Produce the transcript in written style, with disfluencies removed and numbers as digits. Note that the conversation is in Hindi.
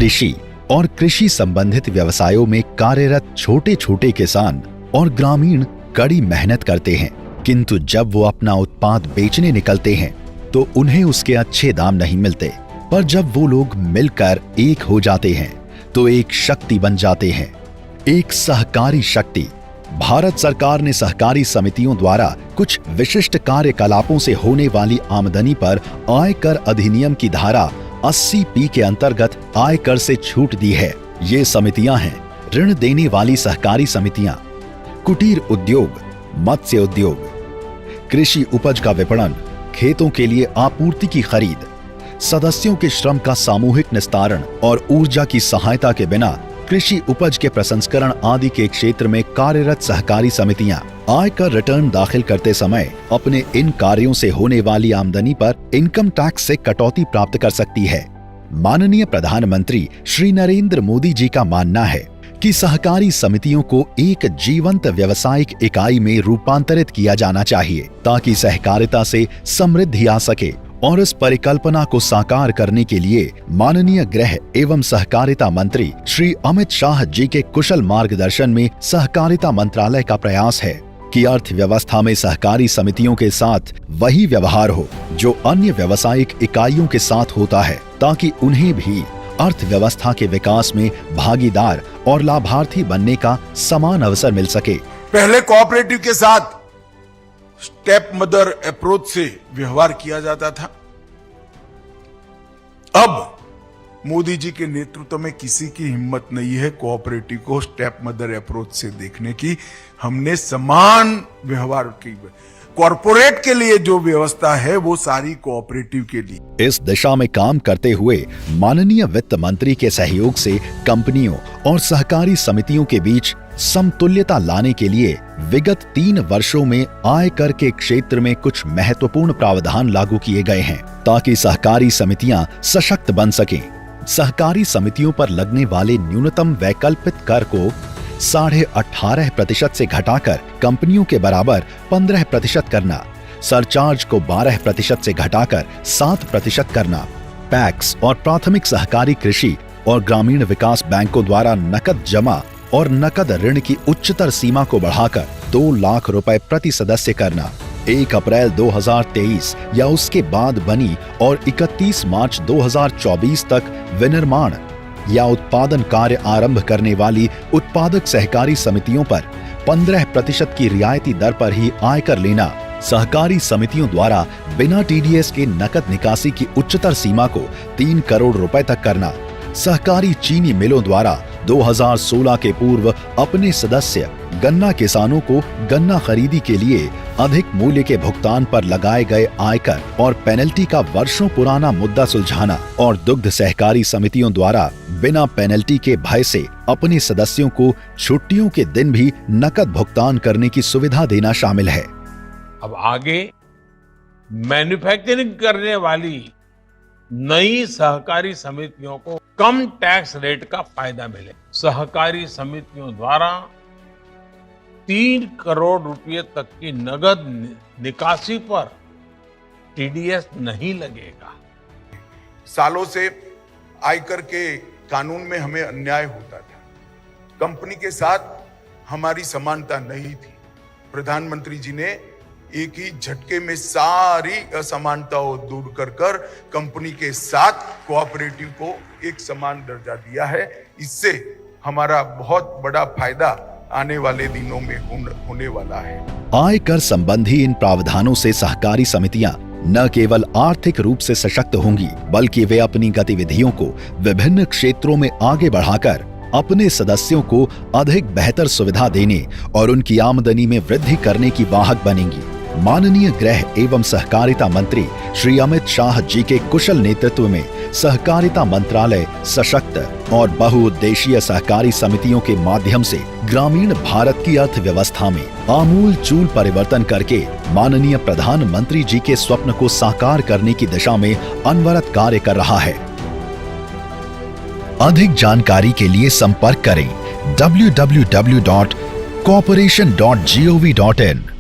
कृषि और कृषि संबंधित व्यवसायों में कार्यरत छोटे छोटे किसान और ग्रामीण कड़ी मेहनत करते हैं, किंतु जब वो अपना उत्पाद बेचने निकलते हैं तो उन्हें उसके अच्छे दाम नहीं मिलते। पर जब वो लोग मिलकर एक हो जाते हैं तो एक शक्ति बन जाते हैं, एक सहकारी शक्ति। भारत सरकार ने सहकारी समितियों द्वारा कुछ विशिष्ट कार्यकलापों से होने वाली आमदनी पर आयकर अधिनियम की धारा 80(p) के अंतर्गत आयकर से छूट दी है। ये समितियां हैं ऋण देने वाली सहकारी समितियां, कुटीर उद्योग, मत्स्य उद्योग, कृषि उपज का विपणन, खेतों के लिए आपूर्ति की खरीद, सदस्यों के श्रम का सामूहिक निस्तारण और ऊर्जा की सहायता के बिना कृषि उपज के प्रसंस्करण आदि के क्षेत्र में कार्यरत सहकारी समितियां आयकर रिटर्न दाखिल करते समय अपने इन कार्यों से होने वाली आमदनी पर इनकम टैक्स से कटौती प्राप्त कर सकती है। माननीय प्रधानमंत्री श्री नरेंद्र मोदी जी का मानना है कि सहकारी समितियों को एक जीवंत व्यावसायिक इकाई में रूपांतरित किया जाना चाहिए ताकि सहकारिता से समृद्धि आ सके। और इस परिकल्पना को साकार करने के लिए माननीय गृह एवं सहकारिता मंत्री श्री अमित शाह जी के कुशल मार्गदर्शन में सहकारिता मंत्रालय का प्रयास है कि अर्थव्यवस्था में सहकारी समितियों के साथ वही व्यवहार हो जो अन्य व्यावसायिक इकाइयों के साथ होता है, ताकि उन्हें भी अर्थव्यवस्था के विकास में भागीदार और लाभार्थी बनने का समान अवसर मिल सके। पहले कोऑपरेटिव के साथ स्टेप मदर अप्रोच से व्यवहार किया जाता था। अब मोदी जी के नेतृत्व में किसी की हिम्मत नहीं है कोऑपरेटिव को स्टेप मदर अप्रोच से देखने की। हमने समान व्यवहार की। कॉरपोरेट के लिए जो व्यवस्था है वो सारी कोऑपरेटिव के लिए। इस दिशा में काम करते हुए माननीय वित्त मंत्री के सहयोग से कंपनियों और सहकारी समितियों के बीच समतुल्यता लाने के लिए विगत 3 वर्षों में आयकर के क्षेत्र में कुछ महत्वपूर्ण प्रावधान लागू किए गए हैं ताकि सहकारी समितियां सशक्त बन सकें। सहकारी समितियों पर लगने वाले न्यूनतम वैकल्पिक कर को 18.5% से घटाकर कंपनियों के बराबर 15% करना, सरचार्ज को 12% से घटाकर 7% करना, पैक्स और प्राथमिक सहकारी कृषि और ग्रामीण विकास बैंकों द्वारा नकद जमा और नकद ऋण की उच्चतर सीमा को बढ़ाकर 2 लाख रुपए प्रति सदस्य करना, 1 अप्रैल 2023 या उसके बाद बनी और 31 मार्च 2024 तक विनिर्माण या उत्पादन कार्य आरंभ करने वाली उत्पादक सहकारी समितियों पर 15% की रियायती दर पर ही आयकर लेना, सहकारी समितियों द्वारा बिना टीडीएस के नकद निकासी की उच्चतर सीमा को 3 करोड़ रुपए तक करना, सहकारी चीनी मिलों द्वारा 2016 के पूर्व अपने सदस्य गन्ना किसानों को गन्ना खरीदी के लिए अधिक मूल्य के भुगतान पर लगाए गए आयकर और पेनल्टी का वर्षों पुराना मुद्दा सुलझाना और दुग्ध सहकारी समितियों द्वारा बिना पेनल्टी के भय से अपने सदस्यों को छुट्टियों के दिन भी नकद भुगतान करने की सुविधा देना शामिल है। अब आगे मैन्युफैक्चरिंग करने वाली नई सहकारी समितियों को कम टैक्स रेट का फायदा मिले। सहकारी समितियों द्वारा 3 करोड़ रुपए तक की नगद निकासी पर टीडीएस नहीं लगेगा। सालों से आयकर के कानून में हमें अन्याय होता था, कंपनी के साथ हमारी समानता नहीं थी। प्रधानमंत्री जी ने एक ही झटके में सारी असमानताओं दूर कर कंपनी के साथ कोऑपरेटिव को एक समान दर्जा दिया है। इससे हमारा बहुत बड़ा फायदा आने वाले दिनों में होने वाला है। आयकर संबंधी इन प्रावधानों से सहकारी समितियां न केवल आर्थिक रूप से सशक्त होंगी, बल्कि वे अपनी गतिविधियों को विभिन्न क्षेत्रों में आगे बढ़ाकर अपने सदस्यों को अधिक बेहतर सुविधा देने और उनकी आमदनी में वृद्धि करने की वाहक बनेंगी। माननीय गृह एवं सहकारिता मंत्री श्री अमित शाह जी के कुशल नेतृत्व में सहकारिता मंत्रालय सशक्त और बहुउद्देशीय सहकारी समितियों के माध्यम से ग्रामीण भारत की अर्थव्यवस्था में आमूल चूल परिवर्तन करके माननीय प्रधानमंत्री जी के स्वप्न को साकार करने की दिशा में अनवरत कार्य कर रहा है। अधिक जानकारी के लिए संपर्क करें www.cooperation.gov.in